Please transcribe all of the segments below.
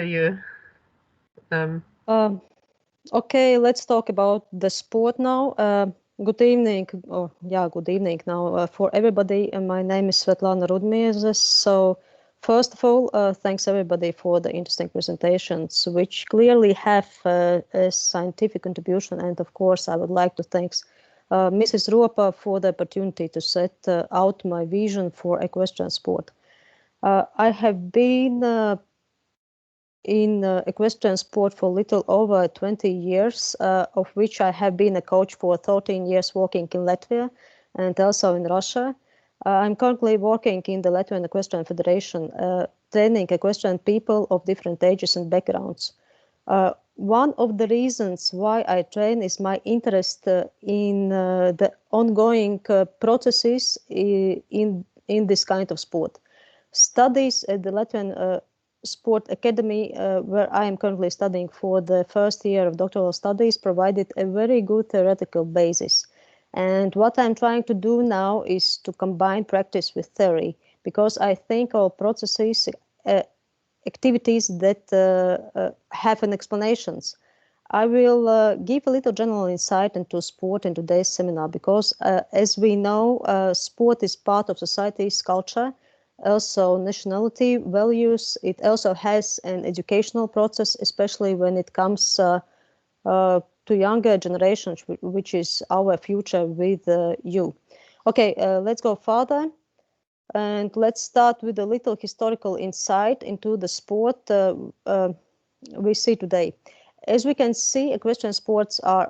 you. Okay, let's talk about the sport now. Good evening, good evening now for everybody. My name is Svetlana Rudmieze. So, first of all, thanks everybody for the interesting presentations, which clearly have a scientific contribution. And of course, I would like to thank Mrs. Ruopa for the opportunity to set out my vision for equestrian sport. I have been in equestrian sport for a little over 20 years, of which I have been a coach for 13 years working in Latvia and also in Russia. I'm currently working in the Latvian Equestrian Federation, training equestrian people of different ages and backgrounds. One of the reasons why I train is my interest in the ongoing processes in this kind of sport. Studies at the Latvian Sport Academy, where I am currently studying for the first year of doctoral studies, provided a very good theoretical basis. And what I'm trying to do now is to combine practice with theory, because I think our processes, activities that have an explanations. I will give a little general insight into sport in today's seminar, because as we know, sport is part of society's culture, also nationality, values. It also has an educational process, especially when it comes to younger generations, which is our future with you. Okay, let's go further. And let's start with a little historical insight into the sport we see today. As we can see, equestrian sports are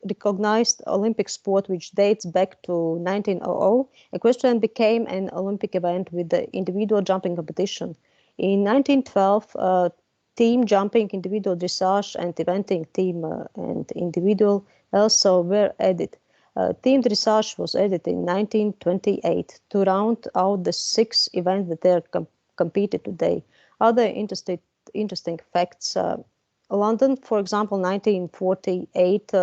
recognized Olympic sport which dates back to 1900. Equestrian became an Olympic event with the individual jumping competition. In 1912, team jumping, individual dressage, and eventing team and individual also were added. Team dressage was added in 1928 to round out the 6 events that are competed today. Other interesting facts. London, for example, 1948,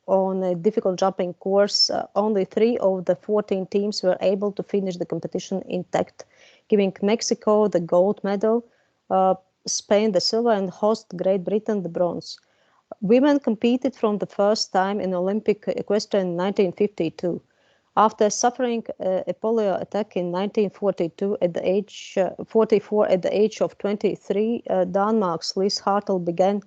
on a difficult jumping course, only 3 of the 14 teams were able to finish the competition intact, giving Mexico the gold medal, Spain the silver, and host Great Britain the bronze. Women competed from the first time in Olympic equestrian in 1952. After suffering a polio attack in 1942 at the age 44 at the age of 23, Denmark's Liz Hartel began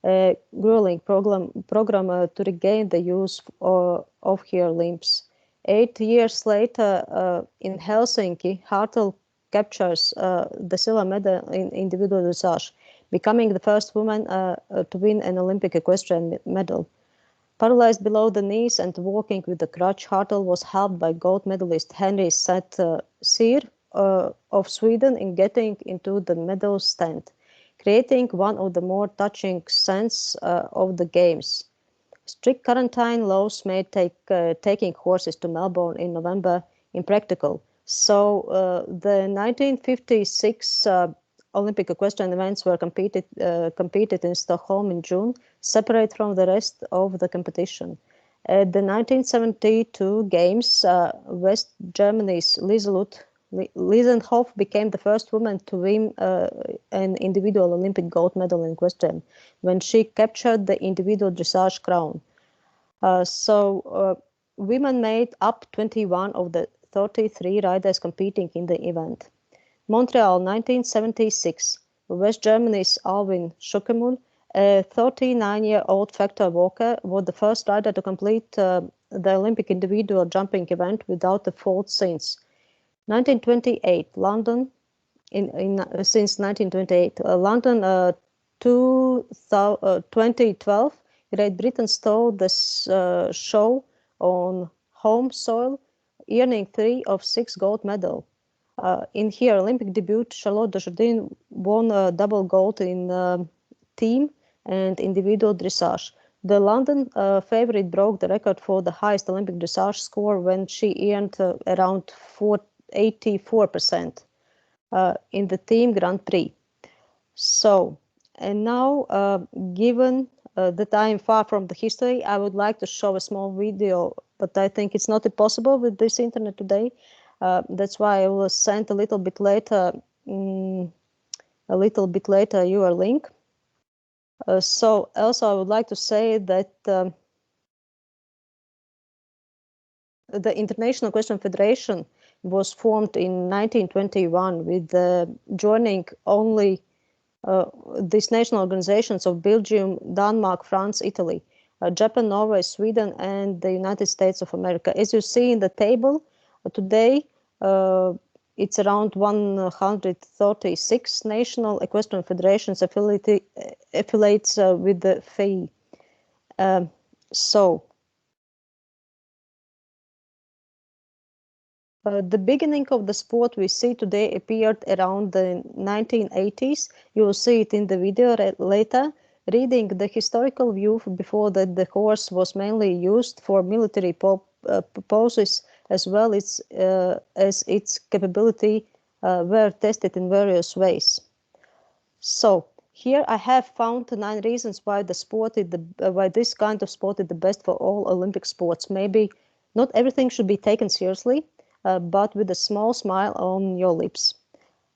a grueling program to regain the use of her limbs. 8 years later, in Helsinki, Hartel captures the silver medal in individual dressage, becoming the first woman to win an Olympic equestrian medal. Paralyzed below the knees and walking with a crutch, Hartel was helped by gold medalist Henry Seir of Sweden in getting into the medal stand, creating one of the more touching scenes of the Games. Strict quarantine laws made taking horses to Melbourne in November impractical. So the 1956 Olympic equestrian events were competed in Stockholm in June, separate from the rest of the competition. At the 1972 Games, West Germany's Liesenhoff became the first woman to win an individual Olympic gold medal in equestrian when she captured the individual dressage crown. Women made up 21 of the 33 riders competing in the event. Montreal, 1976. West Germany's Alwin Schuckemühl, a 39-year-old factor walker, was the first rider to complete the Olympic individual jumping event without a fault since. 1928, London. Since 1928, London. 2012, Great Britain stole this show on home soil, earning 3 of 6 gold medals. In her Olympic debut, Charlotte Desjardins won double gold in team and individual dressage. The London favorite broke the record for the highest Olympic dressage score when she earned around 84% in the team Grand Prix. So, and now, given that I am far from the history, I would like to show a small video, but I think it's not possible with this internet today. That's why I will send a little bit later a little bit later your link. So also I would like to say that the International Equestrian Federation was formed in 1921 with joining only these national organizations of Belgium, Denmark, France, Italy, Japan, Norway, Sweden, and the United States of America. As you see in the table, today it's around 136 national equestrian federations affiliates with the FEI. The beginning of the sport we see today appeared around the 1980s. You will see it in the video later. Reading the historical view before that, the horse was mainly used for military purposes, as well as its capability were tested in various ways. So here I have found 9 reasons why the sport is why this kind of sport is the best for all Olympic sports. Maybe not everything should be taken seriously, but with a small smile on your lips.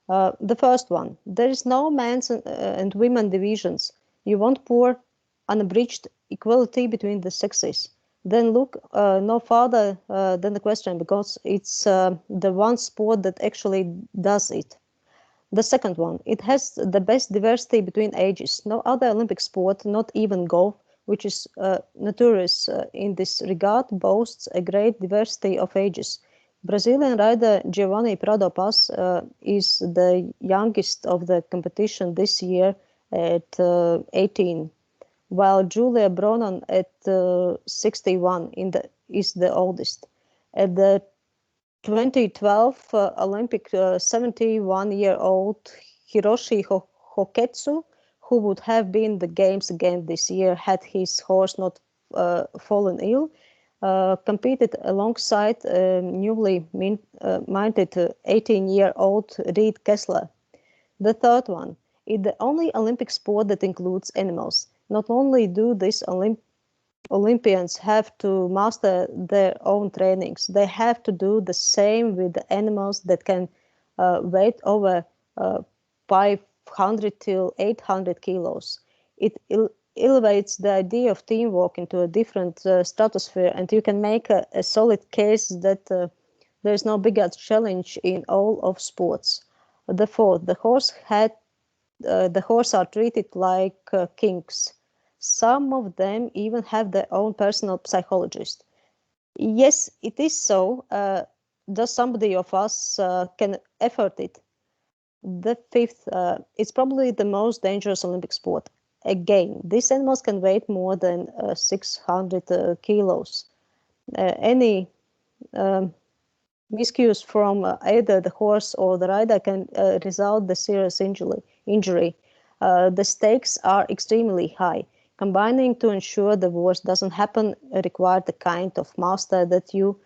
The first one, there is no men's and women divisions. You want poor, unabridged equality between the sexes. Then look no farther than the question, because it's the one sport that actually does it. The second one, it has the best diversity between ages. No other Olympic sport, not even golf, which is notorious in this regard, boasts a great diversity of ages. Brazilian rider Giovanni Prado Paz is the youngest of the competition this year at 18, while Julia Bronan at 61 is the oldest. At the 2012 Olympic 71-year-old Hiroshi Hoketsu, who would have been the games again this year had his horse not fallen ill, competed alongside newly minted 18-year-old Reed Kessler. The third one is the only Olympic sport that includes animals. Not only do these Olympians have to master their own trainings, they have to do the same with the animals that can weigh over 500 till 800 kilos. It elevates the idea of teamwork into a different stratosphere, and you can make a solid case that there is no bigger challenge in all of sports. The fourth, the horse are treated like kings. Some of them even have their own personal psychologist. Yes, it is so. Does somebody of us can afford it? The fifth, it's probably the most dangerous Olympic sport. Again, these animals can weigh more than 600 kilos. Any miscues from either the horse or the rider can result in serious injury. The stakes are extremely high. Combining to ensure the worst doesn't happen require the kind of master that you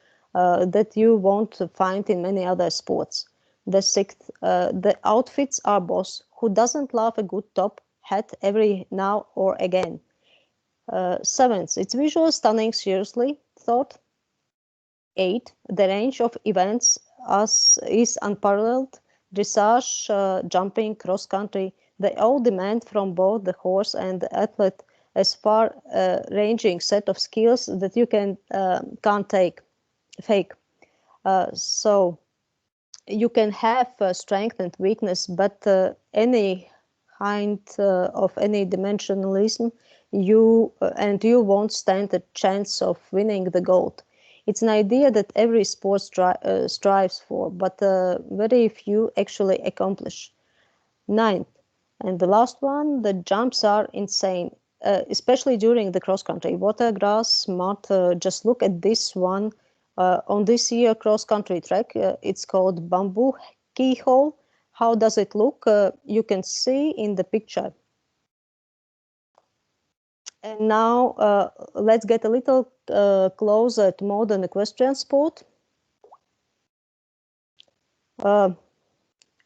won't find in many other sports. The sixth, the outfits are boss. Who doesn't love a good top hat every now or again? Seventh, it's visual stunning, seriously thought. 8. The range of events is unparalleled. Dressage, jumping, cross-country, they all demand from both the horse and the athlete as far-ranging set of skills that you can't fake. So you can have strength and weakness, but any kind of any dimensionalism, you won't stand a chance of winning the gold. It's an idea that every sport strives for, but very few actually accomplish. 9th, and the last one, the jumps are insane, especially during the cross-country. Water, grass, mud, just look at this one. On this year cross-country track, it's called Bamboo Keyhole. How does it look? You can see in the picture. And now let's get a little closer to modern equestrian sport.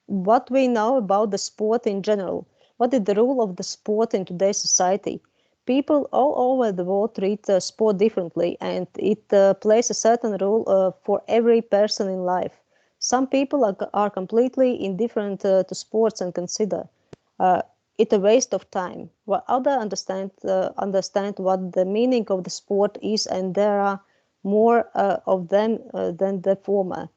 What we know about the sport in general. What is the role of the sport in today's society? People all over the world treat sport differently, and it plays a certain role for every person in life. Some people are completely indifferent to sports and consider It's a waste of time. While others understand what the meaning of the sport is, and there are more of them than the former.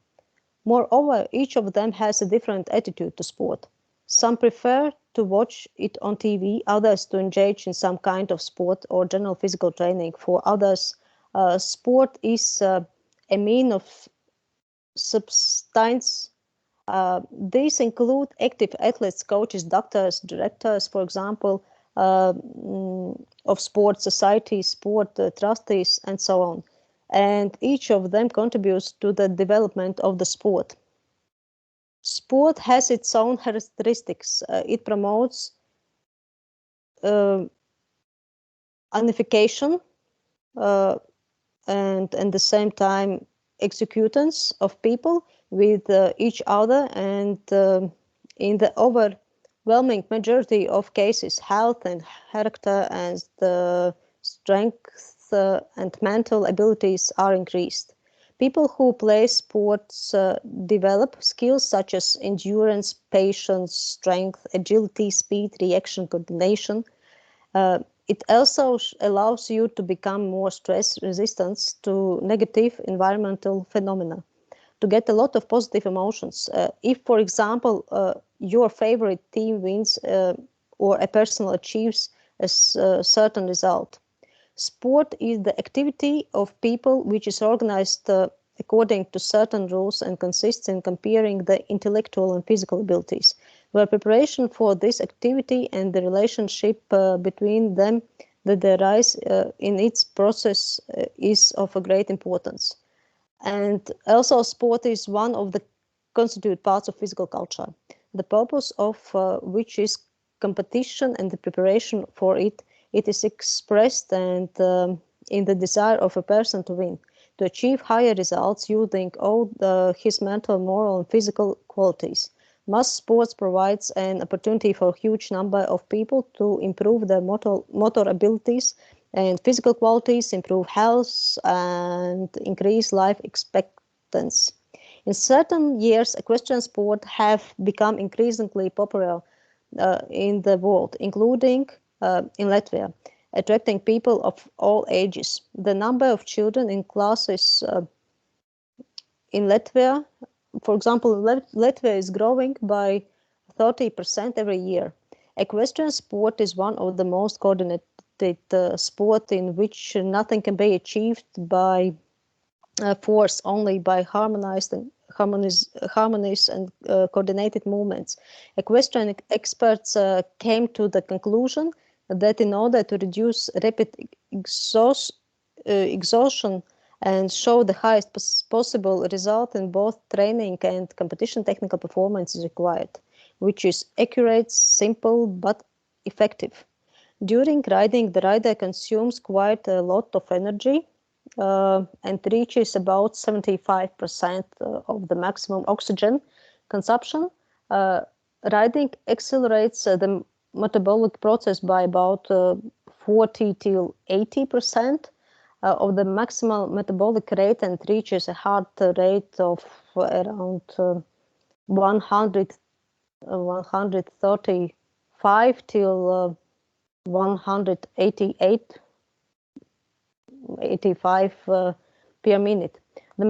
Moreover, each of them has a different attitude to sport. Some prefer to watch it on TV, others to engage in some kind of sport or general physical training. For others, sport is a mean of subsistence. These include active athletes, coaches, doctors, directors, for example, of sport societies, sport trustees, and so on. And each of them contributes to the development of the sport. Sport has its own characteristics. It promotes unification and at the same time executance of people with each other, and in the overwhelming majority of cases, health and character and the strength and mental abilities are increased. People who play sports develop skills such as endurance, patience, strength, agility, speed, reaction, coordination. It also allows you to become more stress resistant to negative environmental phenomena, to get a lot of positive emotions. If, for example, your favorite team wins or a person achieves a certain result. Sport is the activity of people which is organized according to certain rules and consists in comparing the intellectual and physical abilities, where preparation for this activity and the relationship between them that arise in its process is of a great importance. And also sport is one of the constituent parts of physical culture, the purpose of which is competition and the preparation for it. It is expressed and in the desire of a person to win, to achieve higher results using all his mental, moral, and physical qualities. Mass sports provides an opportunity for a huge number of people to improve their motor abilities and physical qualities, improve health, and increase life expectancy. In certain years, equestrian sport have become increasingly popular in the world, including in Latvia, attracting people of all ages. The number of children in classes in Latvia, for example, Latvia is growing by 30% every year. Equestrian sport is one of the most coordinated sport in which nothing can be achieved by force, only by harmonies and coordinated movements. Equestrian experts came to the conclusion that in order to reduce rapid exhaustion and show the highest possible result in both training and competition, technical performance is required, which is accurate, simple, but effective. During riding, the rider consumes quite a lot of energy and reaches about 75% of the maximum oxygen consumption. Riding accelerates the metabolic process by about 40 till 80% of the maximal metabolic rate, and reaches a heart rate of around 135 till 188 85 per minute. The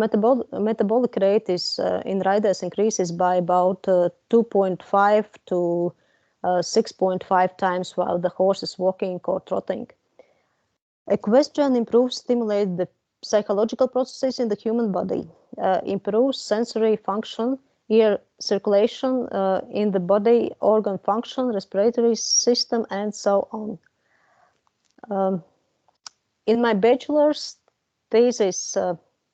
metabolic rate is in riders increases by about 2.5 to 6.5 times while the horse is walking or trotting. Equestrian stimulates the psychological processes in the human body, improves sensory function, air circulation in the body, organ function, respiratory system, and so on. In my bachelor's thesis,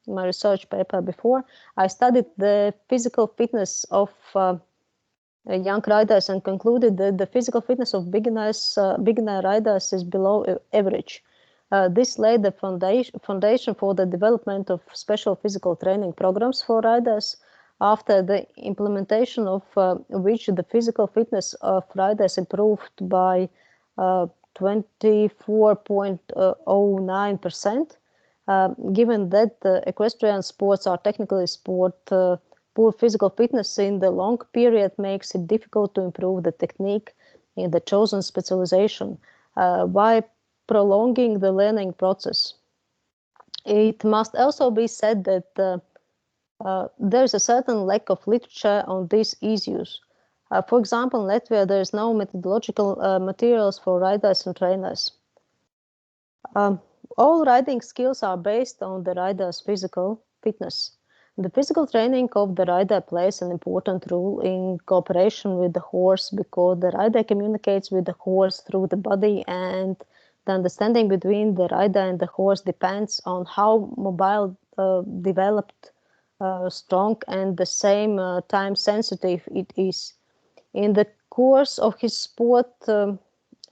my research paper before, I studied the physical fitness of young riders and concluded that the physical fitness of beginner riders is below average. This laid the foundation for the development of special physical training programs for riders, after the implementation of which the physical fitness of riders improved by 24.09%. Given that equestrian sports are technically sport, poor physical fitness in the long period makes it difficult to improve the technique in the chosen specialization by prolonging the learning process. It must also be said that there is a certain lack of literature on these issues. For example, in Latvia, there is no methodological materials for riders and trainers. All riding skills are based on the rider's physical fitness. The physical training of the rider plays an important role in cooperation with the horse because the rider communicates with the horse through the body, and the understanding between the rider and the horse depends on how mobile, developed, strong, and the same time sensitive it is. In the course of his sport,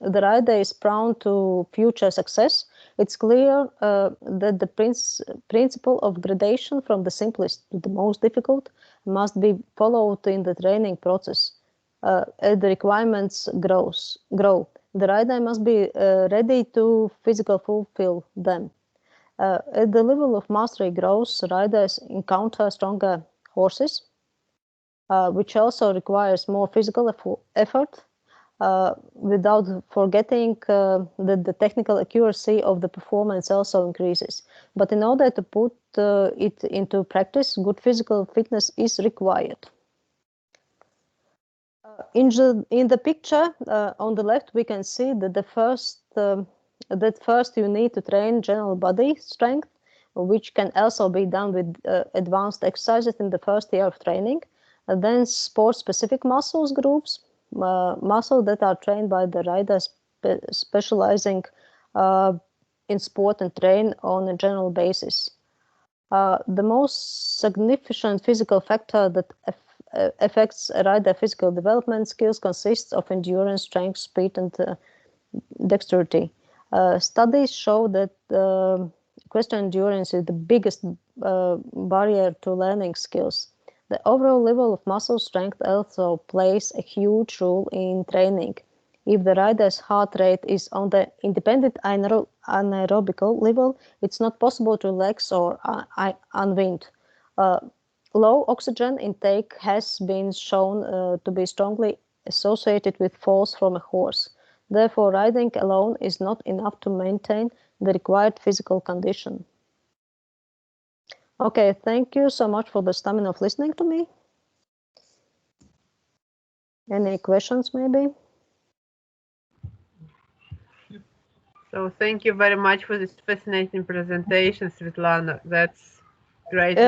the rider is prone to future success. It's clear that the principle of gradation from the simplest to the most difficult must be followed in the training process. As the requirements grow, the rider must be ready to physically fulfill them. As the level of mastery grows, riders encounter stronger horses, which also requires more physical effort, without forgetting that the technical accuracy of the performance also increases. But in order to put it into practice, good physical fitness is required. In the picture on the left, we can see that first you need to train general body strength, which can also be done with advanced exercises in the first year of training. And then sport-specific muscles groups, muscles that are trained by the riders specializing in sport and train on a general basis. The most significant physical factor that affects a rider physical development skills consists of endurance, strength, speed, and dexterity. Studies show that equestrian endurance is the biggest barrier to learning skills. The overall level of muscle strength also plays a huge role in training. If the rider's heart rate is on the independent anaerobical level, it's not possible to relax or unwind. Low oxygen intake has been shown to be strongly associated with falls from a horse. Therefore, riding alone is not enough to maintain the required physical condition. Okay, thank you so much for the stamina of listening to me. Any questions, maybe? So thank you very much for this fascinating presentation, Svetlana. That's great.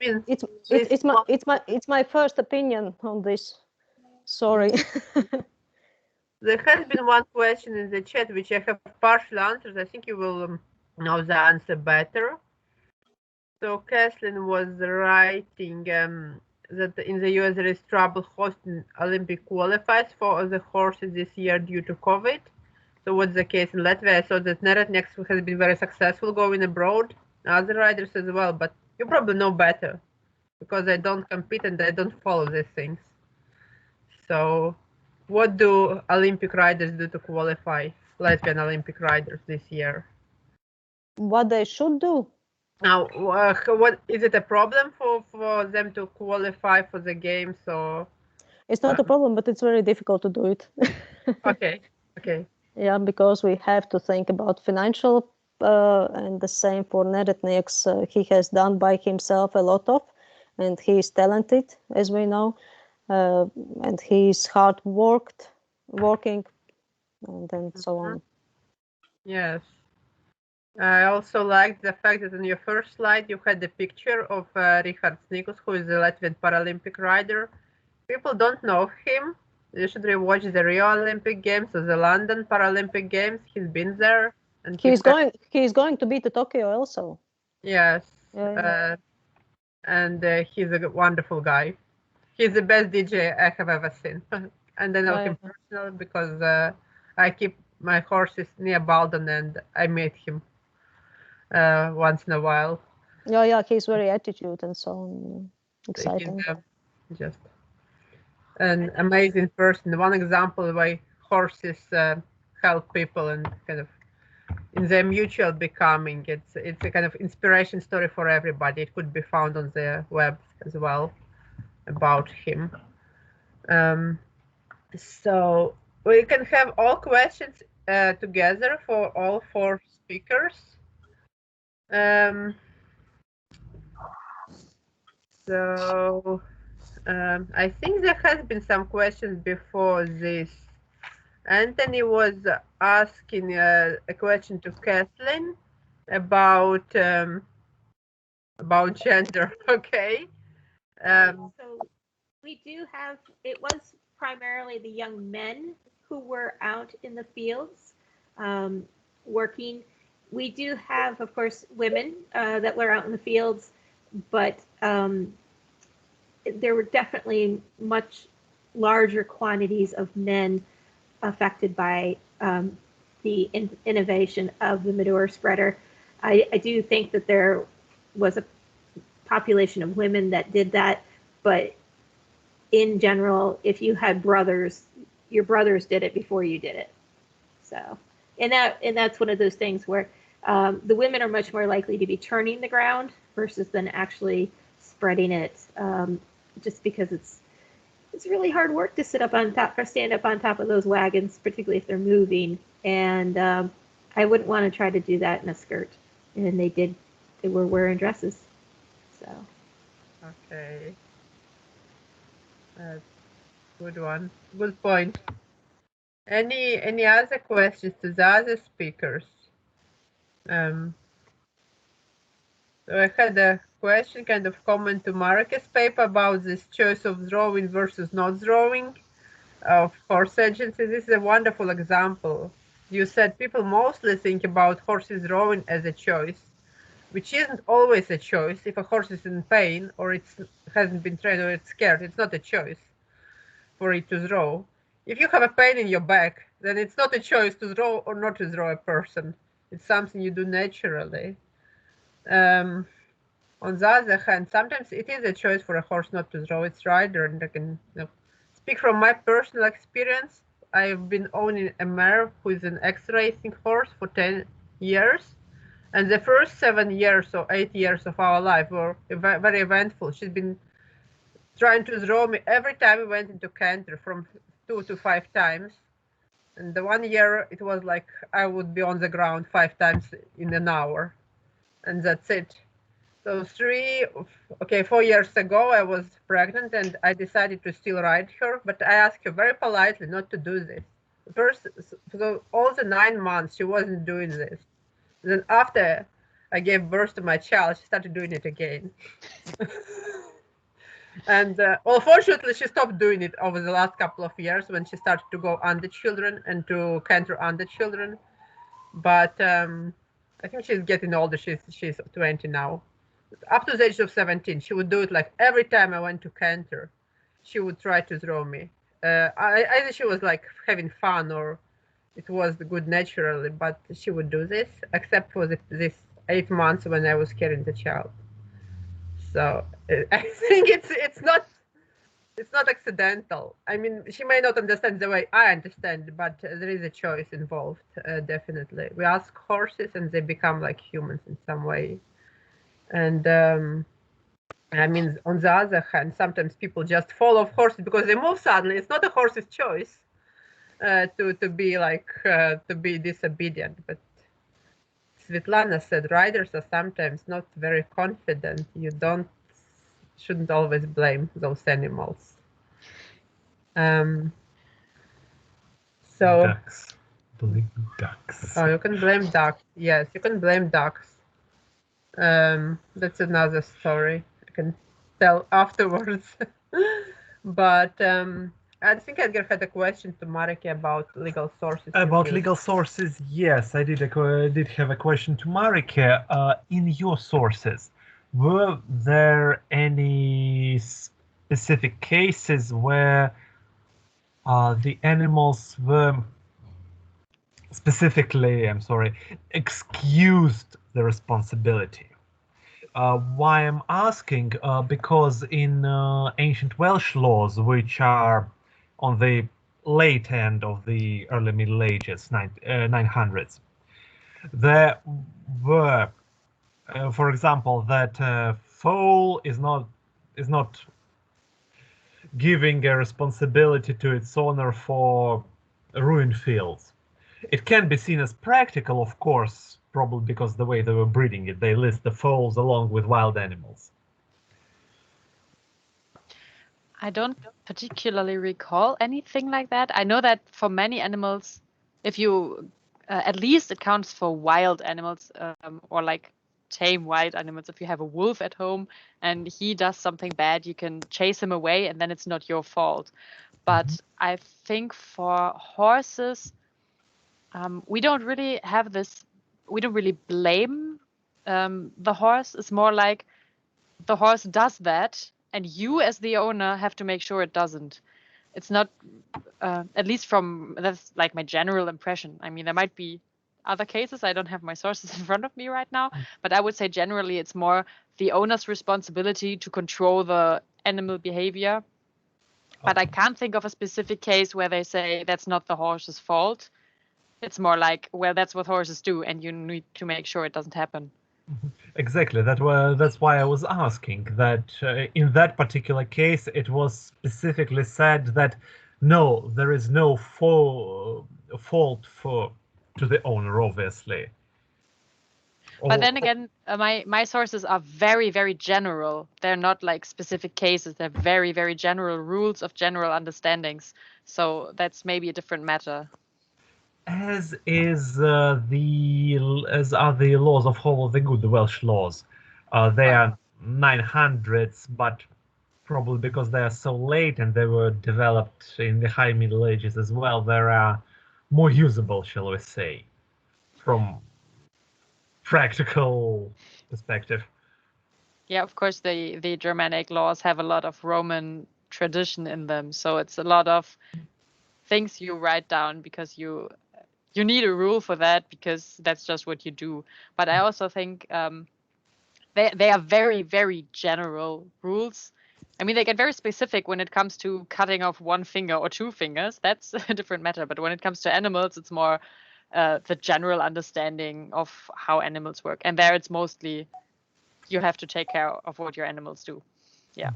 It's my first opinion on this. Sorry. There has been one question in the chat which I have partially answered. I think you will know the answer better. So Kathleen was writing that in the US there is trouble hosting Olympic qualifiers for the horses this year due to COVID. So what's the case in Latvia? I saw that Neretnieks has been very successful going abroad, other riders as well, but you probably know better because I don't compete and I don't follow these things. So what do Olympic riders do to qualify, Latvian Olympic riders this year? What they should do? Now, what is it a problem for them to qualify for the games? Or it's not a problem, but it's very difficult to do it. Okay. Yeah, because we have to think about financial, and the same for Neretnieks. He has done by himself a lot of, and he is talented, as we know, and he is hard working, and then so on. Yes. I also liked the fact that in your first slide you had the picture of Richards Nikus, who is a Latvian Paralympic rider. People don't know him. You should rewatch the Rio Olympic Games or the London Paralympic Games. He's been there, and he's going to be to Tokyo also. Yes. Yeah. And he's a wonderful guy. He's the best DJ I have ever seen, and I know him personally because I keep my horses near Baldon, and I meet him once in a while. Yeah, he's very attitude and so on. Exciting. He's just an amazing person. One example why horses help people and kind of in their mutual becoming. It's a kind of inspiration story for everybody. It could be found on the web as well about him. So we can have all questions together for all 4 speakers. So I think there has been some questions before this. Anthony was asking a question to Kathleen about gender. Okay. So we do have, it was primarily the young men who were out in the fields working. We do have, of course, women that were out in the fields, but there were definitely much larger quantities of men affected by the innovation of the manure spreader. I do think that there was a population of women that did that, but in general, if you had brothers, your brothers did it before you did it. So, and that's one of those things where the women are much more likely to be turning the ground versus than actually spreading it, just because it's really hard work to sit up on top or stand up on top of those wagons, particularly if they're moving. And I wouldn't want to try to do that in a skirt. And they were wearing dresses. So. Okay. Good one. Good point. Any other questions to the other speakers? So I had a question, kind of comment to Marcus' paper about this choice of drawing versus not drawing of horse agency. This is a wonderful example. You said people mostly think about horses drawing as a choice, which isn't always a choice. If a horse is in pain or it hasn't been trained or it's scared, it's not a choice for it to draw. If you have a pain in your back, then it's not a choice to draw or not to draw a person. It's something you do naturally. On the other hand, sometimes it is a choice for a horse not to draw its rider, and I can speak from my personal experience. I've been owning a mare who is an ex-racing horse for 10 years. And the first 7 years or 8 years of our life were very eventful. She's been trying to draw me every time we went into canter, from 2 to 5 times. And the 1 year it was like I would be on the ground 5 times in an hour, and that's it. So 4 years ago I was pregnant and I decided to still ride her, but I asked her very politely not to do this. First, so all the 9 months she wasn't doing this. Then after I gave birth to my child, she started doing it again. And well, fortunately, she stopped doing it over the last couple of years when she started to go under children and to canter under children. But I think she's getting older. She's 20 now. Up to the age of 17, she would do it like every time I went to canter. She would try to draw me. Either she was like having fun or it was good naturally, but she would do this, except for this 8 months when I was carrying the child. So I think it's not accidental. I mean, she may not understand the way I understand, but there is a choice involved, definitely. We ask horses and they become like humans in some way. And I mean, on the other hand, sometimes people just fall off horses because they move suddenly. It's not a horse's choice to be disobedient. But Svetlana said riders are sometimes not very confident. You shouldn't always blame those animals. So ducks. Blame ducks. Oh, you can blame ducks. Yes, you can blame ducks. That's another story I can tell afterwards. But I think Edgar had a question to Marek about legal sources. About legal sources, yes, I did have a question to Marek. In your sources, were there any specific cases where the animals were specifically, excused the responsibility? Why I'm asking, because in ancient Welsh laws, which are on the late end of the early Middle Ages, 900s, there were, for example, that foal is not giving a responsibility to its owner for ruined fields. It can be seen as practical, of course, probably because the way they were breeding it, they list the foals along with wild animals. I don't particularly recall anything like that. I know that for many animals, if you, at least it counts for wild animals, or like tame wild animals. If you have a wolf at home and he does something bad, you can chase him away and then it's not your fault. But I think for horses, we don't really have this, we don't really blame the horse. It's more like the horse does that and you as the owner have to make sure it doesn't. It's not, at least from, that's like my general impression. I mean, there might be other cases. I don't have my sources in front of me right now, but I would say generally it's more the owner's responsibility to control the animal behavior. But I can't think of a specific case where they say that's not the horse's fault. It's more like, well, that's what horses do, and you need to make sure it doesn't happen. Exactly. That's why I was asking that in that particular case, it was specifically said that no, there is no fault to the owner, obviously. But then again, my sources are very, very general. They're not like specific cases. They're very, very general rules of general understandings. So that's maybe a different matter. As are the laws of Hall of the Good, the Welsh laws. They are 900s, but probably because they are so late and they were developed in the High Middle Ages as well, they are more usable, shall we say, from practical perspective. Yeah, of course, the Germanic laws have a lot of Roman tradition in them. So it's a lot of things you write down because you need a rule for that because that's just what you do. But I also think they are very, very general rules. I mean, they get very specific when it comes to cutting off one finger or two fingers. That's a different matter. But when it comes to animals, it's more the general understanding of how animals work. And there it's mostly you have to take care of what your animals do. Yeah.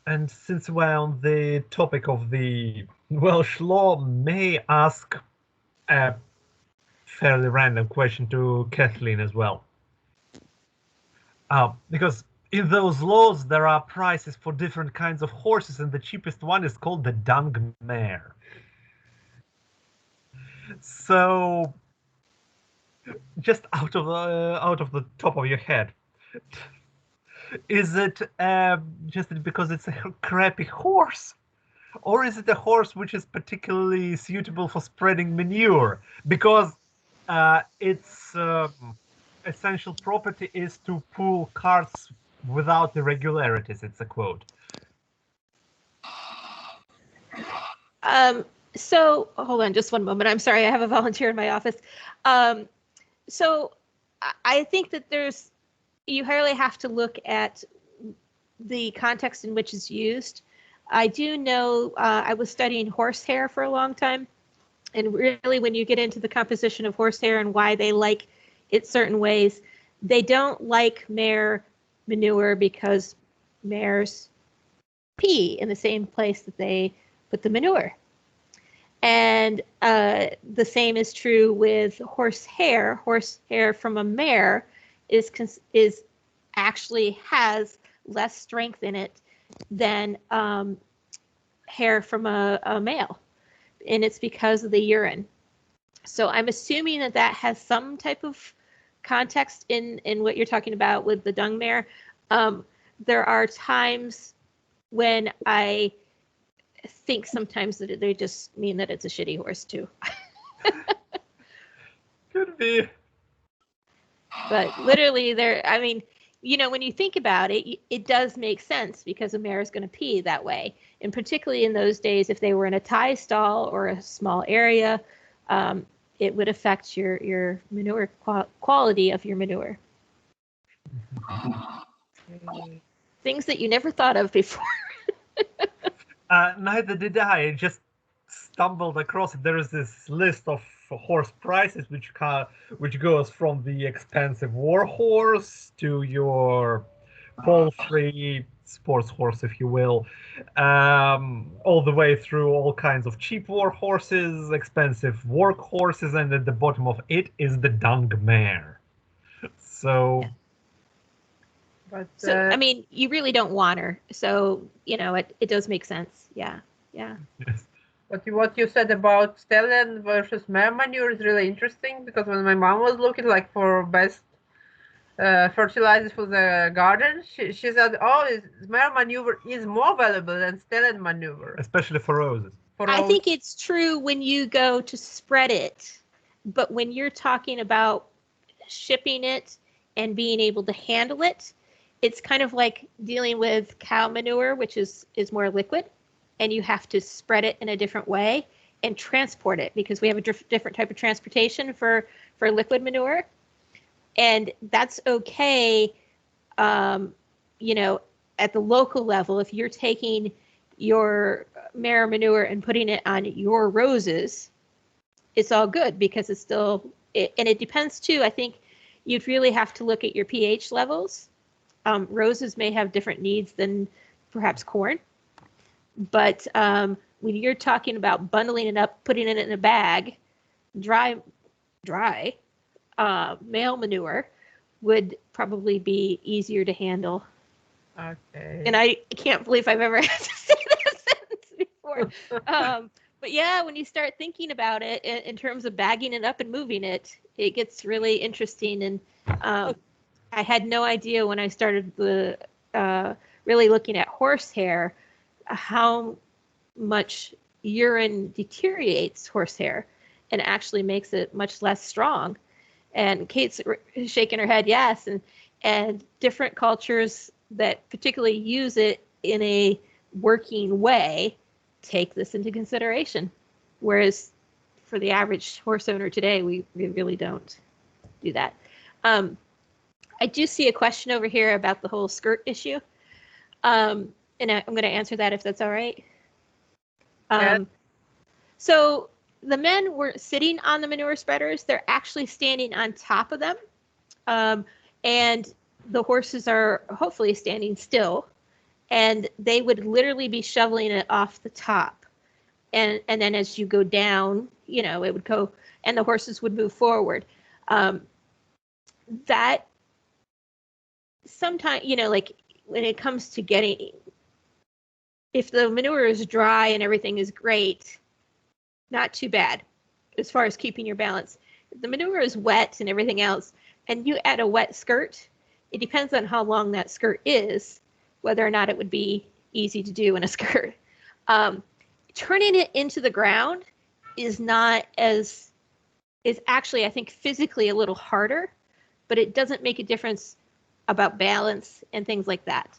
And since we're on the topic of the Welsh law, may I ask a fairly random question to Kathleen as well? Because in those laws, there are prices for different kinds of horses, and the cheapest one is called the dung mare. So, just out of the top of your head, is it just because it's a crappy horse? Or is it a horse which is particularly suitable for spreading manure? Because its essential property is to pull carts without irregularities, it's a quote. So hold on just one moment. I'm sorry, I have a volunteer in my office. So I think that you really have to look at the context in which it's used. I do know I was studying horsehair for a long time. And really, when you get into the composition of horsehair and why they like it certain ways, they don't like mare manure because mares pee in the same place that they put the manure. And the same is true with horsehair. Horsehair from a mare is actually has less strength in it than hair from a male, and it's because of the urine. So I'm assuming that has some type of context in what you're talking about with the dung mare. There are times when I think sometimes that they just mean that it's a shitty horse too. Could be. But literally I mean, when you think about it, it does make sense because a mare is going to pee that way. And particularly in those days, if they were in a tie stall or a small area, it would affect your manure quality of your manure. Things that you never thought of before. Neither did I. I just stumbled across it. There is this list of horse prices which goes from the expensive war horse to your poultry, sports horse, if you will, all the way through all kinds of cheap war horses, expensive work horses, and at the bottom of it is the dung mare. So, Yeah. But So, I mean, you really don't want her. So, you know, it does make sense. Yeah. Yeah. yes. what you said about stallion versus mare manure is really interesting, because when my mom was looking like for best fertilizers for the garden, she said, "Oh, mare manure is more valuable than stallion manure." Especially for roses. I think it's true when you go to spread it, but when you're talking about shipping it and being able to handle it, it's kind of like dealing with cow manure, which is more liquid, and you have to spread it in a different way and transport it, because we have a different type of transportation for liquid manure, and that's okay. You know, at the local level, if you're taking your mare manure and putting it on your roses, it's all good, because it's still, and it depends too. I think you'd really have to look at your pH levels. Roses may have different needs than perhaps corn, but when you're talking about bundling it up, putting it in a bag, dry male manure would probably be easier to handle. Okay. And I can't believe I've ever had to say that sentence before. But yeah, when you start thinking about it in terms of bagging it up and moving it, it gets really interesting. And I had no idea when I started really looking at horsehair how much urine deteriorates horsehair and actually makes it much less strong. And Kate's shaking her head yes, and different cultures that particularly use it in a working way take this into consideration, whereas for the average horse owner today, we really don't do that. I do see a question over here about the whole skirt issue, and I'm going to answer that if that's all right. So the men were sitting on the manure spreaders. They're actually standing on top of them, and the horses are hopefully standing still, and they would literally be shoveling it off the top. And then as you go down, you know, it would go, and the horses would move forward. That sometimes, you know, like when it comes to getting, if the manure is dry and everything is great, not too bad as far as keeping your balance. If the manure is wet and everything else, and you add a wet skirt, it depends on how long that skirt is, whether or not it would be easy to do in a skirt. Turning it into the ground is actually, I think, physically a little harder, but it doesn't make a difference about balance and things like that.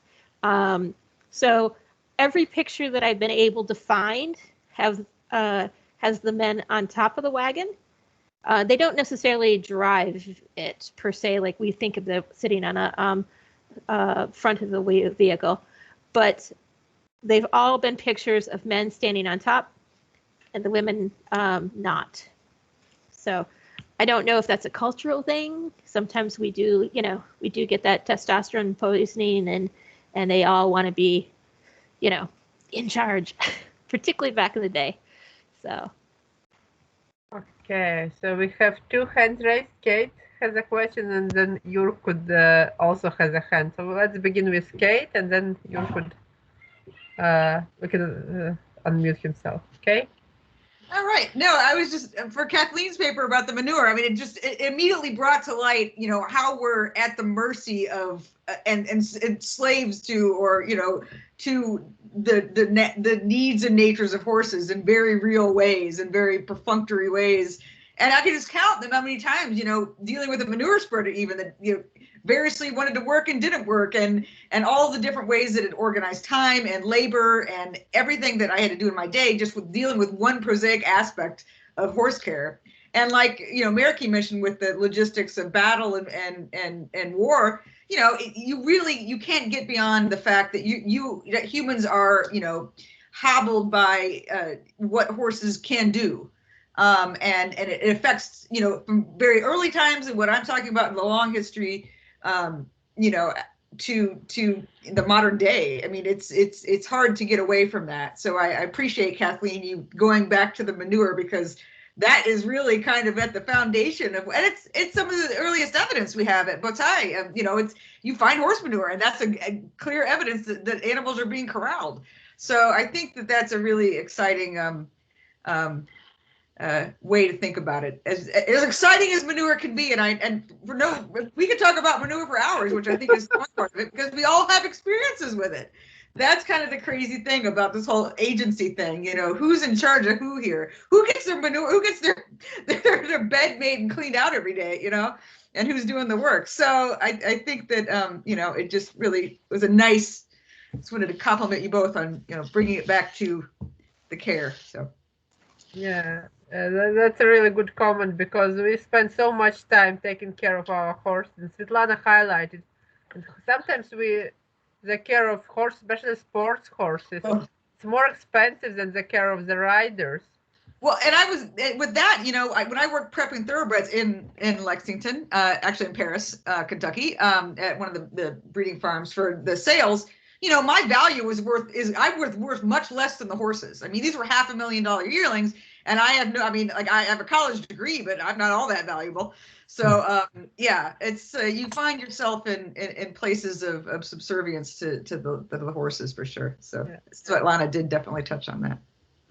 So every picture that I've been able to find has the men on top of the wagon. They don't necessarily drive it per se, like we think of them sitting on a front of the vehicle, but they've all been pictures of men standing on top and the women not. So I don't know if that's a cultural thing. Sometimes we do get that testosterone poisoning, and they all want to be, you know, in charge, particularly back in the day. So. Okay, so we have two hands raised. Kate has a question, and then Yurkud also has a hand. So let's begin with Kate, and then Yurkud we can unmute himself. Okay. All right. No, I was just for Kathleen's paper about the manure. I mean, it immediately brought to light, you know, how we're at the mercy of and slaves to, or you know, to the needs and natures of horses in very real ways and very perfunctory ways. And I can just count them how many times, you know, dealing with a manure spreader, even that, you know, variously wanted to work and didn't work, and all the different ways that it organized time and labor and everything that I had to do in my day, just with dealing with one prosaic aspect of horse care. And like, you know, Meriki mentioned with the logistics of battle and war, you know, you can't get beyond the fact that that humans are, you know, hobbled by what horses can do. And it affects, you know, from very early times, and what I'm talking about in the long history, you know, to the modern day. I mean, it's hard to get away from that. So I appreciate, Kathleen, you going back to the manure, because that is really kind of at the foundation of, and it's some of the earliest evidence we have at Botai. You know, you find horse manure, and that's a clear evidence that animals are being corralled. So I think that that's a really exciting way to think about it. As exciting as manure can be, we could talk about manure for hours, which I think is the fun part of it, because we all have experiences with it. That's kind of the crazy thing about this whole agency thing. You know, who's in charge of who here? Who gets their manure? Who gets their bed made and cleaned out every day? You know, and who's doing the work? So I think that you know, it just really was a nice. Just wanted to compliment you both on, you know, bringing it back to the care. So yeah, that's a really good comment, because we spend so much time taking care of our horse, and Svetlana highlighted. And sometimes the care of horse, especially sports horses, it's more expensive than the care of the riders. Well, and I was with that, you know, when I worked prepping thoroughbreds in Lexington, actually in Paris, Kentucky, at one of the breeding farms for the sales, you know, my value was worth much less than the horses. I mean, these were $500,000 yearlings, and I have a college degree, but I'm not all that valuable. So yeah, it's you find yourself in places of subservience to the horses for sure. So yeah. Svetlana did definitely touch on that.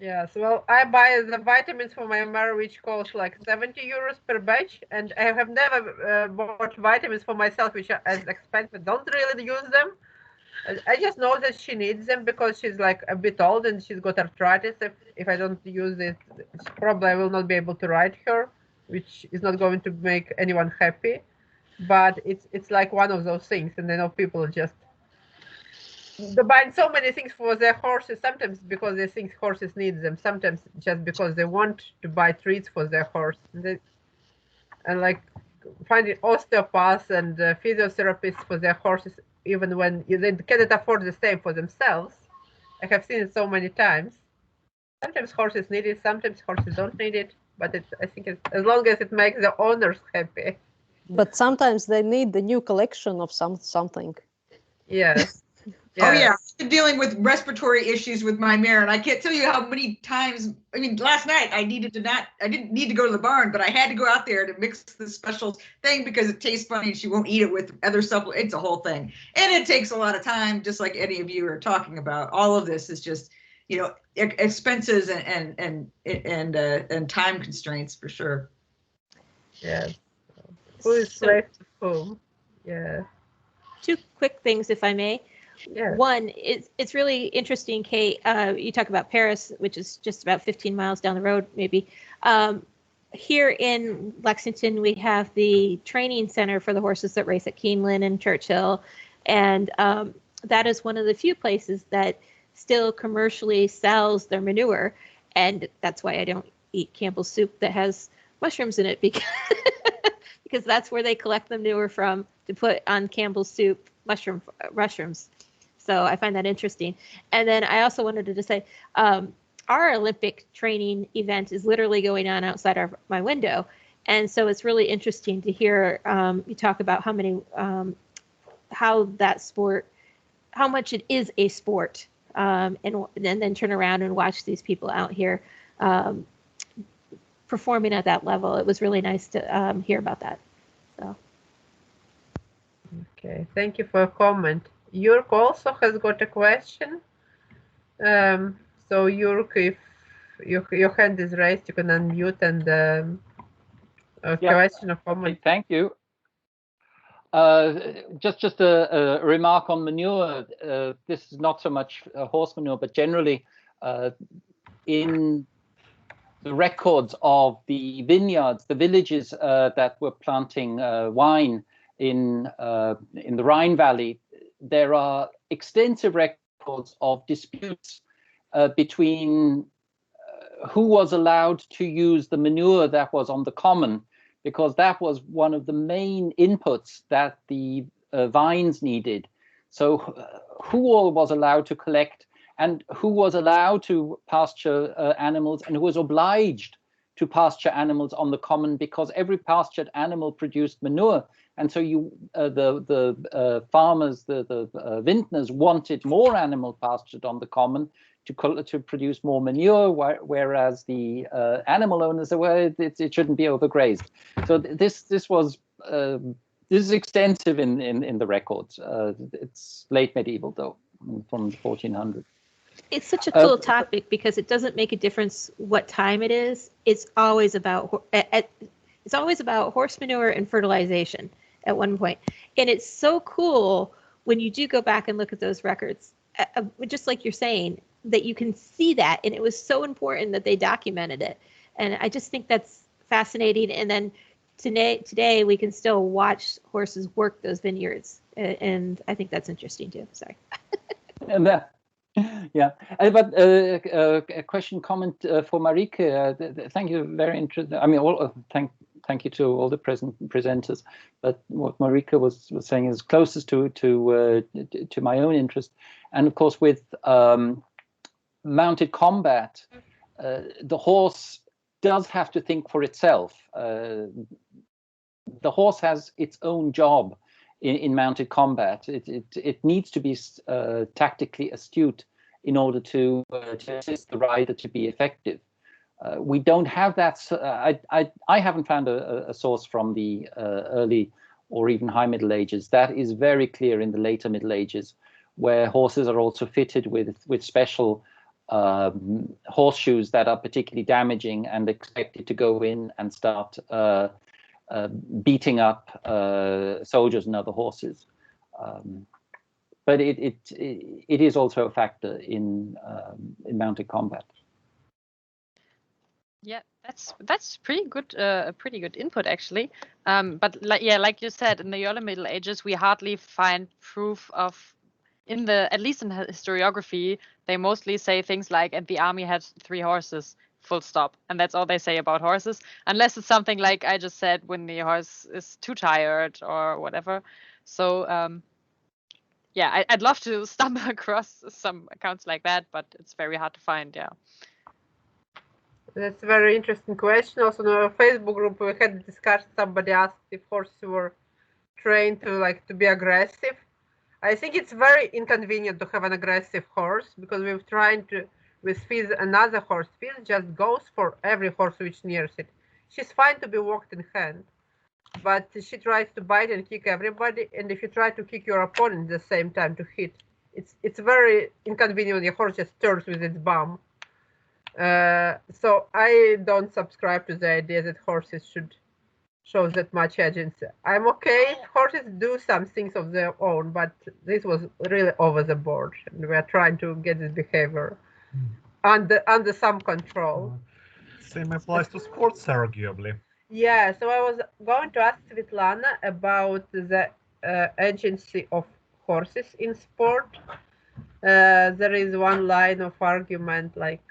Yes, well, I buy the vitamins for my mare, which cost like 70 euros per batch, and I have never bought vitamins for myself, which are as expensive. Don't really use them. I just know that she needs them because she's like a bit old and she's got arthritis. If I don't use it, probably I will not be able to ride her, which is not going to make anyone happy. But it's like one of those things, and I know people are just buying so many things for their horses, sometimes because they think horses need them, sometimes just because they want to buy treats for their horse. And like finding osteopaths and physiotherapists for their horses, even when they cannot afford the same for themselves. I have seen it so many times. Sometimes horses need it, sometimes horses don't need it, but I think as long as it makes the owners happy. But sometimes they need the new collection of something. Yes. Yeah. Oh yeah, I've been dealing with respiratory issues with my mare, and I can't tell you how many times. I mean, last night I didn't need to go to the barn, but I had to go out there to mix the special thing because it tastes funny and she won't eat it with other supplements. It's a whole thing, and it takes a lot of time, just like any of you are talking about. All of this is just, you know, expenses and time constraints for sure. Yeah. Who is left home? Yeah. Two quick things, if I may. Yeah. One, it's really interesting, Kate. You talk about Paris, which is just about 15 miles down the road, maybe. Here in Lexington, we have the training center for the horses that race at Keeneland and Churchill. And that is one of the few places that still commercially sells their manure. And that's why I don't eat Campbell's soup that has mushrooms in it, because that's where they collect the manure from to put on Campbell's soup, mushrooms. So I find that interesting. And then I also wanted to say, our Olympic training event is literally going on outside my window. And so it's really interesting to hear you talk about how that sport, how much it is a sport, and then turn around and watch these people out here performing at that level. It was really nice to hear about that. So. Okay, thank you for your comment. Jurk also has got a question. So Jurk, if your hand is raised, you can unmute and question or comment. Okay, thank you. Just a remark on manure. This is not so much horse manure, but generally in the records of the vineyards, the villages that were planting wine in the Rhine Valley, there are extensive records of disputes between who was allowed to use the manure that was on the common, because that was one of the main inputs that the vines needed. So who all was allowed to collect and who was allowed to pasture animals and who was obliged to pasture animals on the common, because every pastured animal produced manure and so the farmers, the vintners wanted more animal pastured on the common to produce more manure, whereas the animal owners said, well, it shouldn't be overgrazed. So this is extensive in the records. It's late medieval though, from the 1400s. It's such a cool topic because it doesn't make a difference what time it is. It's always about horse manure and fertilization at one point. And it's so cool when you do go back and look at those records, just like you're saying, that you can see that. And it was so important that they documented it. And I just think that's fascinating. And then today we can still watch horses work those vineyards. And I think that's interesting too. Sorry. And yeah, but a question, comment for Marike. Thank you, very interesting. I mean, thank you to all the presenters. But what Marike was saying is closest to my own interest, and of course with mounted combat, the horse does have to think for itself. The horse has its own job in mounted combat. It needs to be tactically astute in order to assist the rider to be effective. We don't have that. I haven't found a source from the early or even high Middle Ages that is very clear in the later Middle Ages, where horses are also fitted with special horseshoes that are particularly damaging and expected to go in and start beating up soldiers and other horses. But it is also a factor in mounted combat. Yeah, that's pretty good. Pretty good input actually. But like you said, in the early Middle Ages, we hardly find proof of. At least in historiography, they mostly say things like, "And the army had 3 horses." Full stop. And that's all they say about horses, unless it's something like I just said, when the horse is too tired or whatever. So yeah, I'd love to stumble across some accounts like that, but it's very hard to find. Yeah. That's a very interesting question. Also in our Facebook group, we had a discussion. Somebody asked if horses were trained to be aggressive. I think it's very inconvenient to have an aggressive horse, because we've tried to with Fizz, another horse. Fizz just goes for every horse which nears it. She's fine to be walked in hand, but she tries to bite and kick everybody. And if you try to kick your opponent at the same time to hit, it's very inconvenient when your horse just turns with its bum. So I don't subscribe to the idea that horses should show that much agency. I'm okay if horses do some things of their own, but this was really over the board, and we are trying to get this behavior under some control. Same applies to sports, arguably. Yeah, so I was going to ask Svetlana about the agency of horses in sport. There is one line of argument, like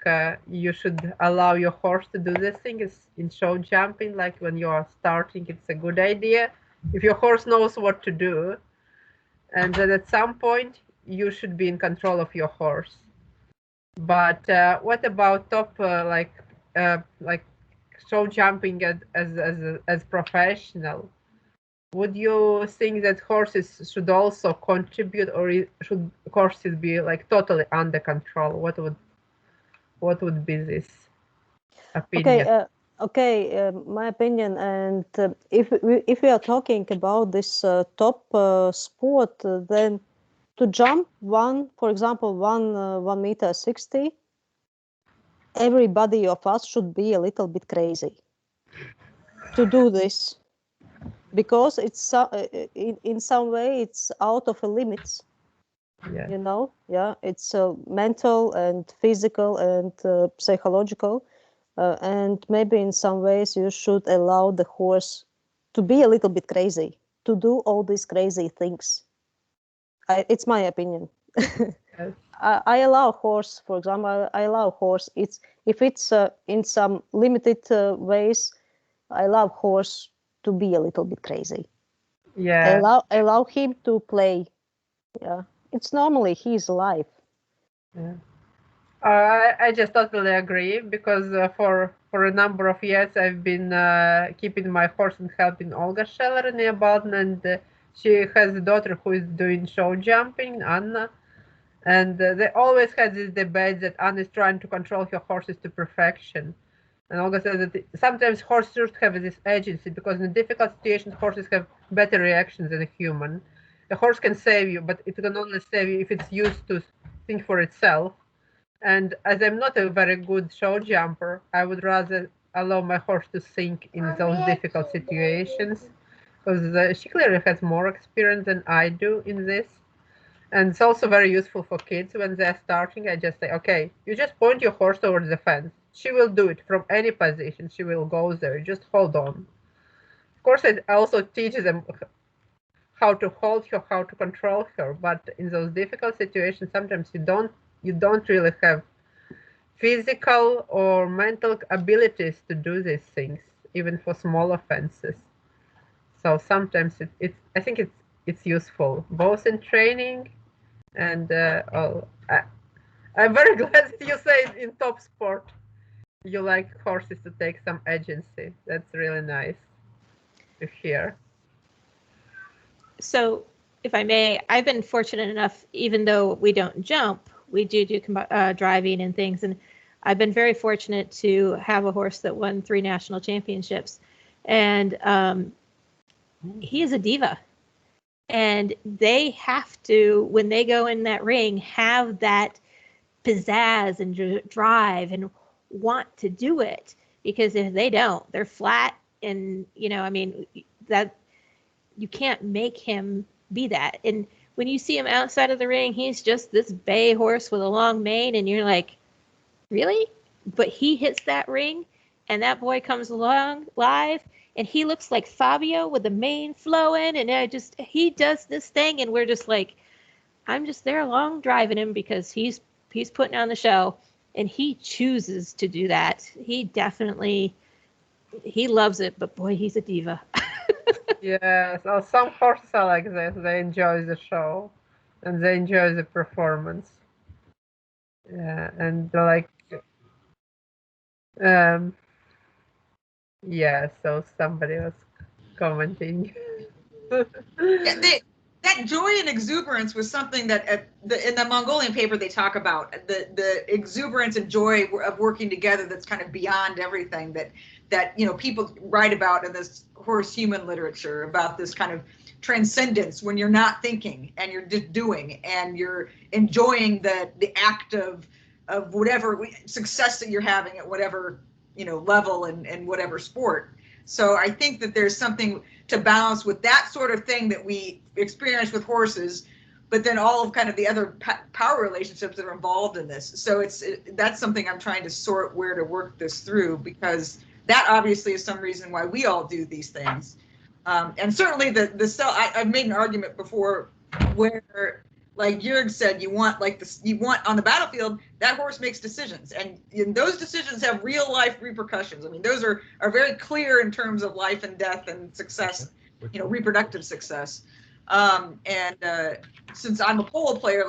you should allow your horse to do this thing. Is in show jumping, like when you are starting, it's a good idea if your horse knows what to do, and then at some point you should be in control of your horse. But what about top like show jumping as professional? Would you think that horses should also contribute, or should horses be like totally under control? What would be this opinion? Okay, my opinion. And if we are talking about this top sport, then to jump for example, 1 meter 60, everybody of us should be a little bit crazy to do this, because it's in some way it's out of limits. Yeah. You know, yeah, it's mental and physical and psychological, and maybe in some ways you should allow the horse to be a little bit crazy, to do all these crazy things. It's my opinion. Yes. I allow horse, for example, I allow horse. If it's in some limited ways, I allow horse to be a little bit crazy. Yeah. Allow him to play. Yeah, it's normally his life. Yeah. I just totally agree because for a number of years I've been keeping my horse and helping Olga Scheller near Baden, and she has a daughter who is doing show jumping, Anna, and they always had this debate that Anna is trying to control her horses to perfection. And Olga said that sometimes horses should have this agency because in difficult situations horses have better reactions than a human. A horse can save you, but it can only save you if it's used to think for itself. And as I'm not a very good show jumper, I would rather allow my horse to sink in those difficult situations because she clearly has more experience than I do in this. And it's also very useful for kids when they're starting. I just say, okay, you just point your horse towards the fence. She will do it from any position. She will go there. Just hold on. Of course, I also teach them how to hold her, how to control her. But in those difficult situations, sometimes you don't really have physical or mental abilities to do these things, even for small offenses. So sometimes I think it's useful both in training and I'm very glad that you say in top sport you like horses to take some agency. That's really nice to hear. So, if I may, I've been fortunate enough, even though we don't jump, we do driving and things, and I've been very fortunate to have a horse that won 3 national championships, and he is a diva. And they have to, when they go in that ring, have that pizzazz and drive and want to do it, because if they don't, they're flat. And I mean, that you can't make him be that. And when you see him outside of the ring, he's just this bay horse with a long mane, and you're like, really? But he hits that ring, and that boy comes along live, and he looks like Fabio with the mane flowing, and he does this thing, and we're just like, I'm just there along driving him because he's putting on the show, and he chooses to do that. He loves it, but boy, he's a diva. Yeah, so some horses are like this. They enjoy the show and they enjoy the performance. Yeah, and they're like, yeah, so somebody was commenting. Yeah, that joy and exuberance was something that in the Mongolian paper they talk about the exuberance and joy of working together. That's kind of beyond everything that people write about in this horse human literature, about this kind of transcendence when you're not thinking and you're just doing and you're enjoying the act of whatever success that you're having at whatever level and whatever sport. So I think that there's something to balance with that sort of thing that we experience with horses, but then all of kind of the other power relationships that are involved in this. So that's something I'm trying to sort where to work this through, because that obviously is some reason why we all do these things. And certainly I've made an argument before where, like Jörg said, you want on the battlefield, that horse makes decisions, and those decisions have real life repercussions. I mean, those are very clear in terms of life and death and success, reproductive success. And since I'm a polo player,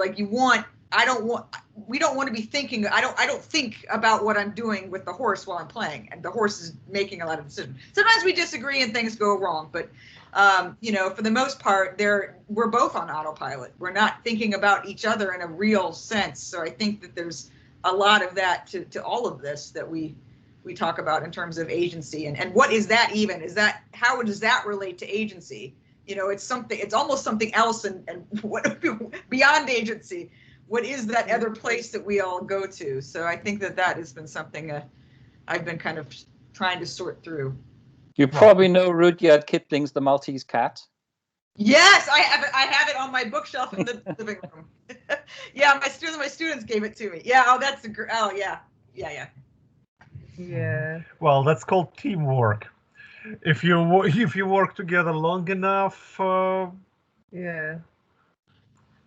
we don't want to be thinking. I don't think about what I'm doing with the horse while I'm playing, and the horse is making a lot of decisions. Sometimes we disagree and things go wrong, but for the most part, we're both on autopilot. We're not thinking about each other in a real sense. So I think that there's a lot of that to all of this that we talk about in terms of agency, and what is that even? How does that relate to agency? It's almost something else, and what beyond agency. What is that other place that we all go to? So I think that has been something I've been kind of trying to sort through. You probably know Rudyard Kipling's The Maltese Cat. Yes, I have it on my bookshelf in the living room. Yeah, my students gave it to me. Yeah, Yeah. Well, that's called teamwork. If you work together long enough, Yeah.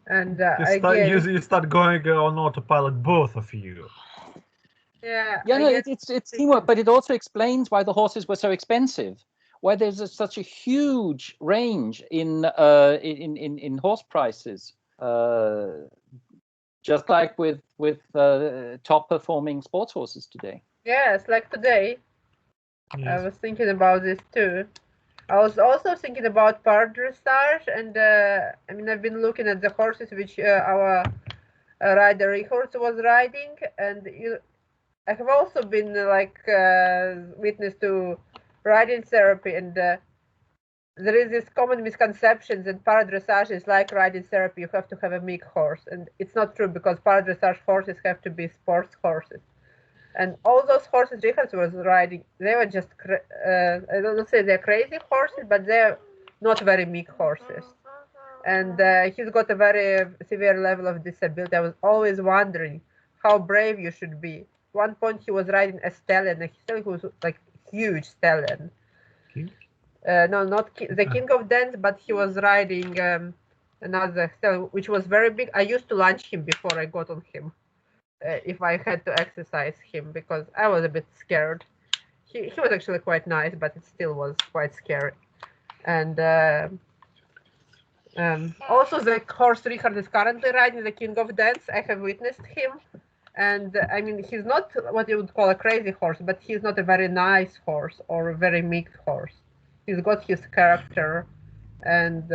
And you start going on autopilot, both of you. Yeah. Yeah, no, it's teamwork, but it also explains why the horses were so expensive. Why there's such a huge range in horse prices. Just like with top performing sports horses today. Yes, like today. Yes. I was thinking about this too. I was also thinking about part dressage, and I mean, I've been looking at the horses which our rider Richard was riding, and I have also been witness to riding therapy, and there is this common misconception that para dressage is like riding therapy. You have to have a meek horse, and it's not true because para dressage horses have to be sports horses. And all those horses Richard was riding, they were just, I don't say they're crazy horses, but they're not very meek horses. And he's got a very severe level of disability. I was always wondering how brave you should be. At one point he was riding a stallion, a stallion who was like huge stallion. King? No, not the king of dance, but he was riding another stallion, which was very big. I used to lunge him before I got on him. If I had to exercise him, because I was a bit scared. He was actually quite nice, but it still was quite scary. And also the horse Richard is currently riding, the king of dance. I have witnessed him, and I mean, he's not what you would call a crazy horse, but he's not a very nice horse or a very meek horse. He's got his character, and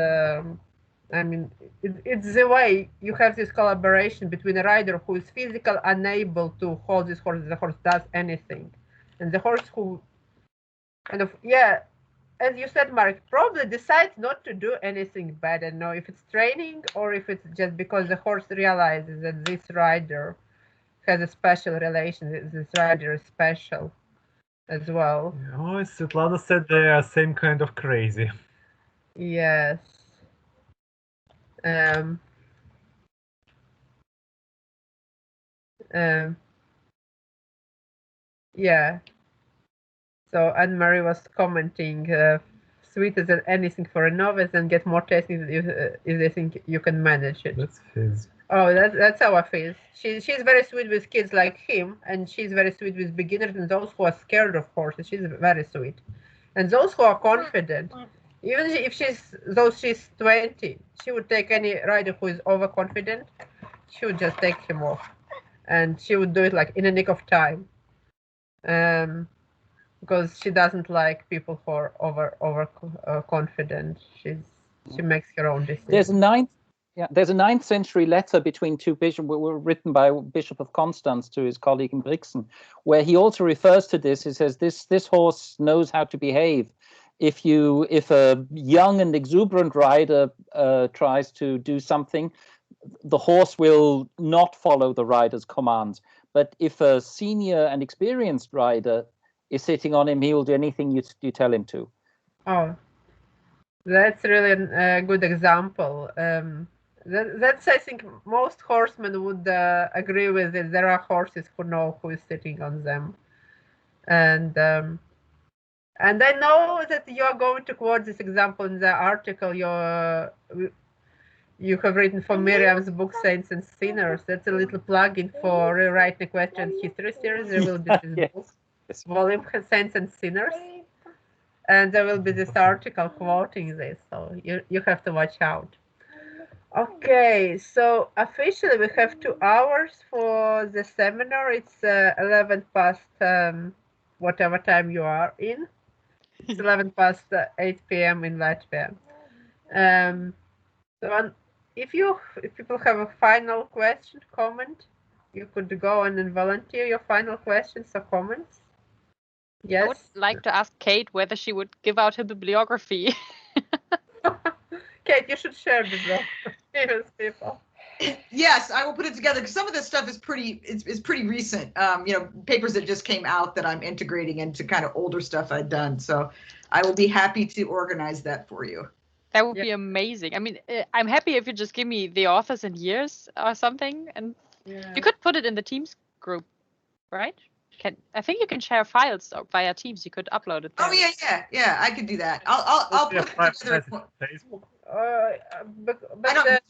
I mean, it's the way you have this collaboration between a rider who is physically unable to hold this horse, the horse does anything, and the horse who kind of, yeah, as you said, Mark, probably decides not to do anything bad. I don't know if it's training or if it's just because the horse realizes that this rider has a special relation, this rider is special as well. Oh, Svetlana said they are same kind of crazy. Yes. Yeah. So Anne-Marie was commenting, sweeter than anything for a novice, and get more testing if they think you can manage it. That's Fizz. Oh, that's our Fizz. She's very sweet with kids like him, and she's very sweet with beginners and those who are scared of horses. She's very sweet, and those who are confident. Even if she's 20, she would take any rider who is overconfident. She would just take him off, and she would do it like in a nick of time. Because she doesn't like people who are over confident. She makes her own decisions. There's a 9th century letter between two bishops, written by Bishop of Constance to his colleague in Brixen, where he also refers to this. He says this horse knows how to behave. If a young and exuberant rider tries to do something, the horse will not follow the rider's commands. But if a senior and experienced rider is sitting on him, he will do anything you tell him to. Oh, that's really a good example. That's, I think, most horsemen would agree with it. There are horses who know who is sitting on them. And I know that you are going to quote this example in the article you have written for Miriam's book, Saints and Sinners. That's a little plug-in for rewriting Equestrian History series. There will be this book. Volume Saints and Sinners, and there will be this article quoting this, so you have to watch out. Okay, so officially we have 2 hours for the seminar. It's 11 past whatever time you are in. It's 11 past 8 p.m. in Latvia. So if people have a final question, comment, you could go on and volunteer your final questions or comments. Yes. I would like to ask Kate whether she would give out her bibliography. Kate, you should share the bibliography with people. Yes, I will put it together because some of this stuff is pretty recent. Papers that just came out that I'm integrating into kind of older stuff I've done. So I will be happy to organize that for you. That would be amazing. I mean, I'm happy if you just give me the authors and years or something, and you could put it in the Teams group, right? I think you can share files via Teams. You could upload it there. Oh yeah. I could do that. I'll put it together. Facebook. But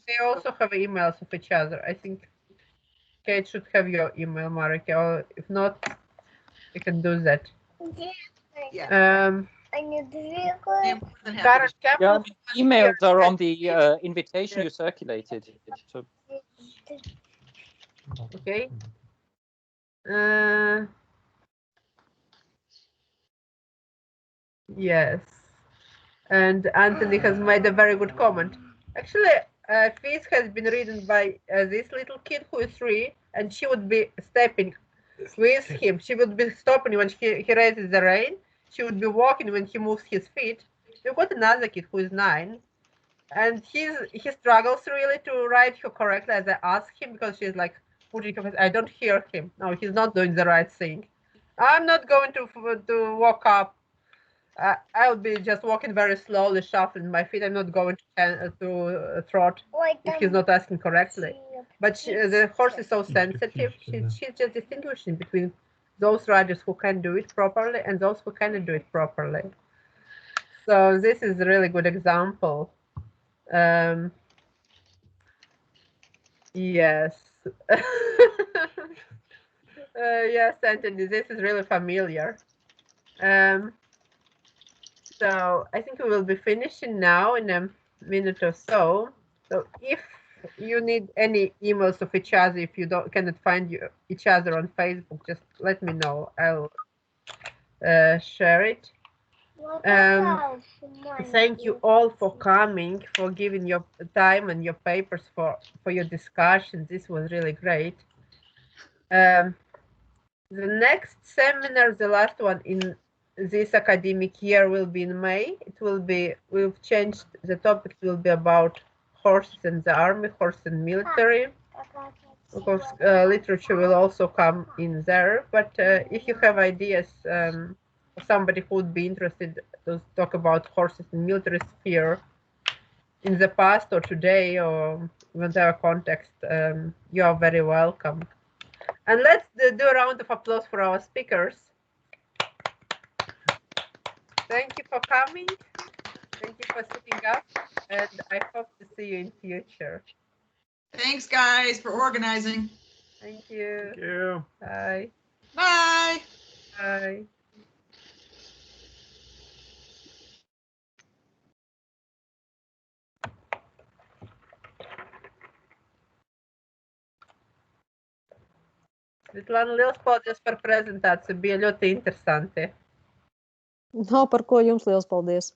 they also have emails of each other. I think Kate should have your email, Marika, or if not, you can do that. Yeah. Emails are on the invitation you circulated. So. Okay. Yes. And Anthony has made a very good comment. Actually, Fizz has been ridden by this little kid who is 3, and she would be stepping with him. She would be stopping when he raises the rein. She would be walking when he moves his feet. We've got another kid who is 9, and he struggles really to ride her correctly as I ask him, because she's like putting her face. I don't hear him. No, he's not doing the right thing. I'm not going to walk up. I'll be just walking very slowly, shuffling my feet. I'm not going to trot if he's not asking correctly. But the horse is so sensitive. She's just distinguishing between those riders who can do it properly and those who cannot do it properly. So this is a really good example. Yes. Yes, Anthony, this is really familiar. So I think we will be finishing now in a minute or so. So if you need any emails of each other, if you cannot find each other on Facebook, just let me know. I'll share it. Thank you all for coming, for giving your time and your papers for your discussion. This was really great. The next seminar, the last one in this academic year, will be in May. It will be, we've changed the topic, it will be about horses and the army, horse and military. Of course, literature will also come in there, but if you have ideas, somebody who would be interested to talk about horses in military sphere in the past or today or whatever context, you are very welcome. And let's do a round of applause for our speakers. Thank you for coming. Thank you for sitting up, and I hope to see you in future. Thanks, guys, for organizing. Thank you. Thank you. Bye. Bye. Bye. Svetlana, liels paldies par prezentāciju. Bija ļoti interesanti. Nav par ko, jums liels paldies.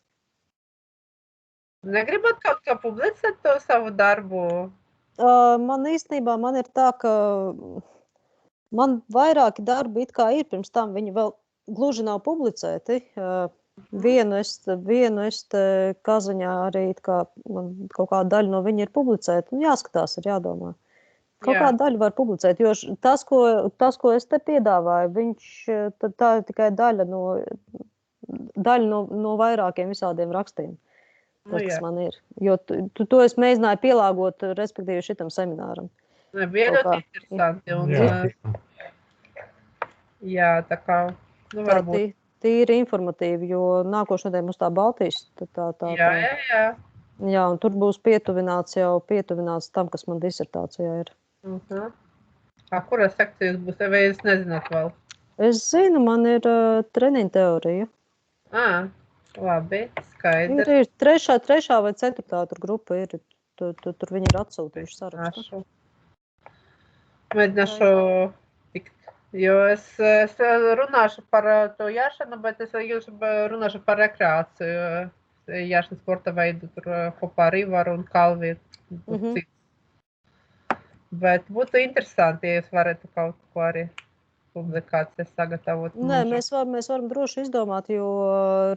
Negribat kaut kā publicēt to savu darbu? Man īstenībā ir tā, ka man vairāki darbi it kā ir, pirms tam viņi vēl gluži nav publicēti. Vienu es Kazaņā arī man kaut kāda daļa no viņa ir publicēta. Jāskatās, ir jādomā. Kaut kādu daļu var publicēt, jo tas, ko es te piedāvāju, tā ir tikai daļa no vairākiem visādiem rakstiem. Tas, kas man ir. Jo to es mēģināju pielāgot, respektīvi, šitam semināram. Bija ļoti interesanti. Jā, tā kā, varbūt. Tīri informatīvi, jo nākošais nedēļa mums tā Baltijas. Jā. Jā, un tur būs pietuvināts tam, kas man disertācijā ir. Kurā sekcija jūs būs, vai jūs nezināt vēl? Es zinu, man ir treniņa teorija. Labi, skaidrs. Ir trešā vai ceturtā tur grupa ir, tur viņi ir atsūtījuši sarakstu. Mēģināšu tikt, jo es runāšu par to jāšanu, bet es runāšu par rekreāciju. Jāšana sporta veidu, tur kopā ar Ivaru un Kalvi. Bet būtu interesanti, ja jūs varētu kaut ko arī publikācijas sagatavot. Nē, mēs varam droši izdomāt, jo,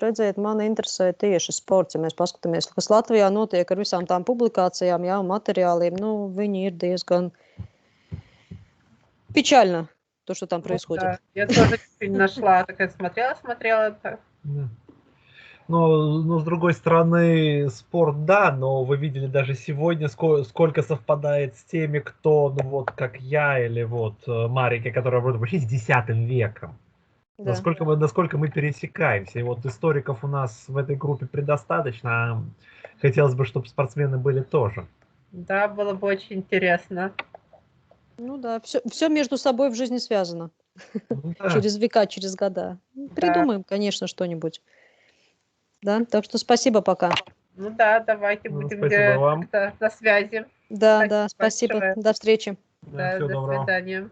redziet, man interesē tieši sports, ja mēs paskatāmies, kas Latvijā notiek ar visām tām publikācijām, jā, materiāliem, viņi ir diezgan печально, то, что там происходит. Я тоже нашла такая материалы. Но с другой стороны, спорт, да, но вы видели даже сегодня, сколько совпадает с теми, кто, как я или Марика, которая вообще с X веком. Да. Насколько мы пересекаемся. И историков у нас в этой группе предостаточно, а хотелось бы, чтобы спортсмены были тоже. Да, было бы очень интересно. Да, все между собой в жизни связано. Да. Через века, через года. Придумаем, конечно, что-нибудь. Да, так что спасибо пока. Да, давайте будем на связи. Да, спасибо. Большое. До встречи. Да, Всего до доброго. свидания.